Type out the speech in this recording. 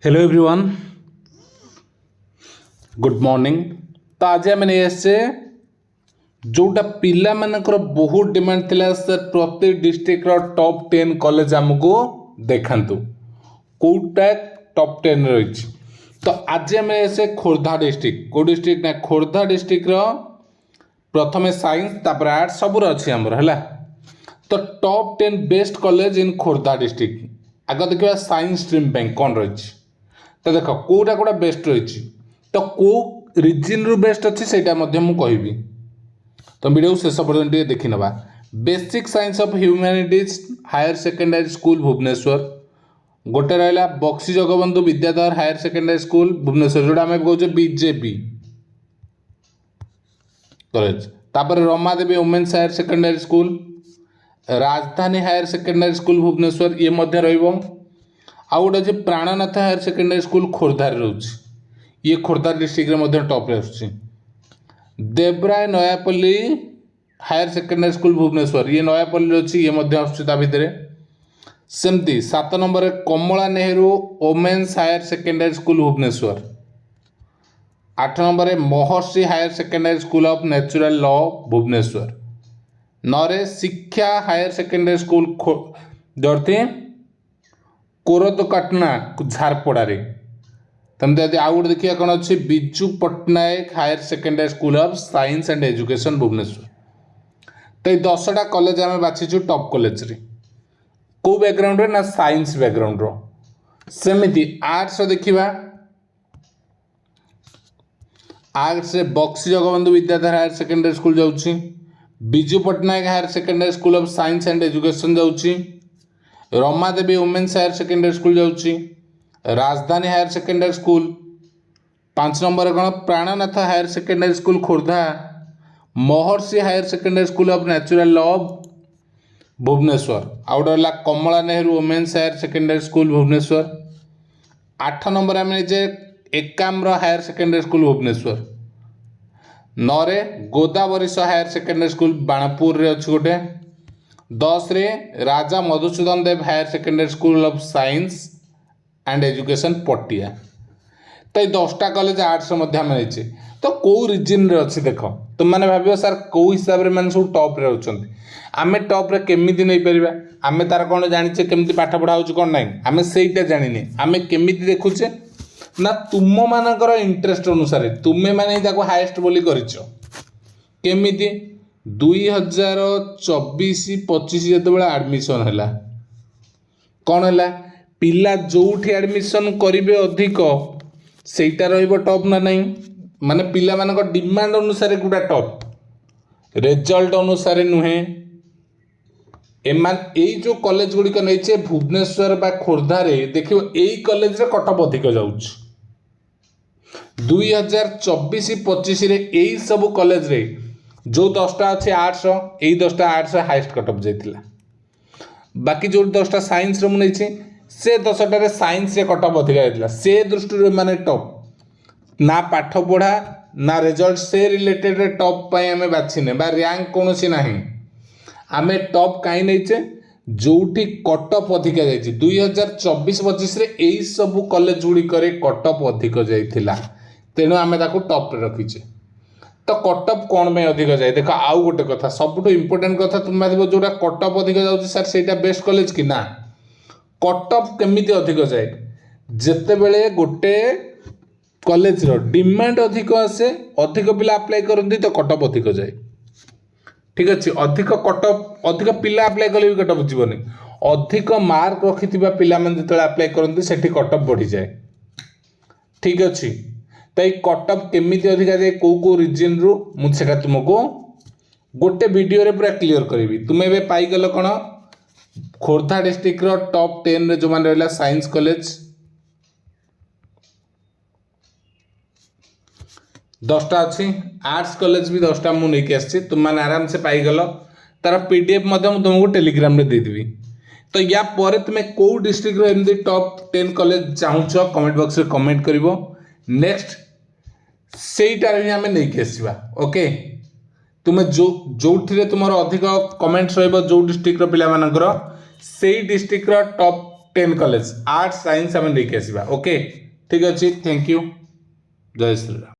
Hello everyone good morning. तो आज आम नहीं आसे जोटा पिला मानकर बहुत डिमांड थिला सर प्रति डिस्ट्रिक्ट टॉप 10 कॉलेज आमको देखातु कौटा टॉप 10 रही। तो आज आम आसे खोर्धा डिस्ट्रिक्ट कौ डिस्ट्रिक्ट ना खोर्धा डिस्ट्रिक्ट प्रथम साइंस तापर आर्ट्स सब अच्छी आमर है। तो top 10 best college in Khordha district आग देखा साइंस स्ट्रीम कौन रही। तो देख कौटा कौटा बेस्ट रही तो कौ रिजन रु बेस्ट अच्छी से कहबी। तो वीडियो शेष पर्यटन देखी ना basic science of humanities higher secondary school Bhubaneswar गोटे रहा Buxi Jagabandhu Vidyadhar higher secondary school Bhubaneswar जोटा आम कहे बीजेपी कॉलेज। तापर Ramadevi women's higher secondary school Rajdhani higher secondary school Bhubaneswar ये रही। आउ गोटे अच्छे प्राणनाथ हायर सेकेंडरी स्कूल खोर्धार रोच ये खोर्धा डिस्ट्रिक्ट टॉप आस। Devray Nayapalli higher secondary school Bhubaneswar ये नयापल्ली अच्छी ये आसता भितर। सेमती 7 number Kamala Nehru women's higher secondary school Bhubaneswar. 8 number Maharshi higher secondary school of natural law Bhubaneswar. 9 Shiksha higher secondary school जोरती कोरदकाटना झारपड़े। तमती आउ गोटे देखिए कौन अच्छे Biju Patnaik higher secondary school of science and education Bhubaneswar. तो ये 10टा कॉलेज आम बाछीचु टॉप कॉलेज रे कौ बैकग्राउंड रे ना साइंस बैकग्राउंड रो। सेमिति आर्ट्स देखिबा आर्ट्स रे Buxi Jagabandhu Vidyadhar higher secondary school जाउची। Biju Patnaik higher secondary school of science and education जाउची। Ramadevi women's higher secondary school जाउची। Rajdhani higher secondary school 5 number कौन Prananath higher secondary school Khordha. Maharshi higher secondary school of natural law Bhubaneswar. आउ गला Kamala Nehru women's higher secondary school Bhubaneswar. 8 number आम Ekamra higher secondary school Bhubaneswar. 9 Godavarish higher secondary school Banpur अच्छी गोटे। 10 Raja Madhusudan Dev higher secondary school of science and education Patia. तो ये 10टा college arts मिले। तो कौ रिजन रे अच्छी देख तुम मैंने भाव सार कौ हिसाब से सब टॉप रे होचंती आमे टॉप रे केमिति नहीं परिबा आमे तार कोन जानिचे केमिति पाठ पढ़ा होछ कोन नाही आमे सेइटा जानिने आमे केमिति देखुचे ना तुम मानकर इंटरेस्ट अनुसार तुमे माने ताको हाईएस्ट बोली करिचो केमिति 2024-25 जेतेबेला एडमिशन हैला कौन हैला पिला जोठी एडमिशन करिवे अधिक सेटा रहिबो टॉप ना नहीं माने पिला मानक डिमांड अनुसार गुडा टॉप रिजल्ट अनुसार नुहे। एमान एई जो कॉलेज गुडी को नैचे भुवनेश्वर बा खोर्धा रे देखियो एई कॉलेज रे कटअप अधिक जाउछ 2024-25 रे एई सब कॉलेज रे जो 10टा अच्छे आर्ट्स यही 10टा आर्ट्स हाईएस्ट कटअप जाइतिला। बाकी जो 10टा साइंस रे मुझे से 10टारे साइंस रे कटअप अधिक जाइतिला से दृष्टि माने टॉप ना पाठ पढ़ा ना रिजल्ट से रिलेटेड रे टॉप पाई हमें बाछिने बा रैंक कौन सी नहीं आमे टॉप कहीं नहींचे जोठी कटअप अधिक जाइछि 2024-25 रे एई सब कॉलेज गुडी करे कटअप अधिक जाइतिला तेणु आमे ताको टॉप रे रखिचे। तो कटअप कौन में अधिक जाए देख आउ गोटे कथा सबुठ इंपोर्टेंट कथा तुम भाव जोटा कटअप अधिक जाऊँ सर से बेस्ट कॉलेज कि ना कटअप केमिति अधिक जाए जिते बेले गोटे कॉलेज रो डिमांड अधिक आसे अधिक पिला अप्लाई करती तो कटअप अधिक जाए ठीक अच्छे अधिक कटअप अधिक पिला अप्लाई कले भी कटअप जीवन अधिक मार्क रखि पिला जो अप्लाई करती से कटअप बढ़ी जाए ठीक अच्छे। तो ये कटअप केमिति अधिका जाए कौ कौ रिजन रु मुझे तुमको गोटे वीडियो रे पूरा क्लियर करी तुम्हें ए पाइगल कौन खोर्धा डिस्ट्रिक्ट रो टॉप 10 रे जो मान रहा साइंस कॉलेज 10टा अच्छी आर्ट्स कॉलेज भी 10टा मुझे नहीं आसी तुम मैंने आराम से पाइगल तार पीडीएफ तुमको टेलीग्राम रे देदेवी। तो या पर तुम्हें कौ डिस्ट्रिक्ट रो एमती टॉप 10 कॉलेज चाहूच कमेंट बॉक्स रे कमेंट करिवो नेक्स्ट सेटार आम नहीं आसवा ओके। तुम्हें जो तुम अधिक कमेंट्स रही जो डिस्ट्रिक्ट पिला से district top 10 college arts science आम नहीं आसवा ओके ठीक अच्छे थैंक यू जय श्रीराम।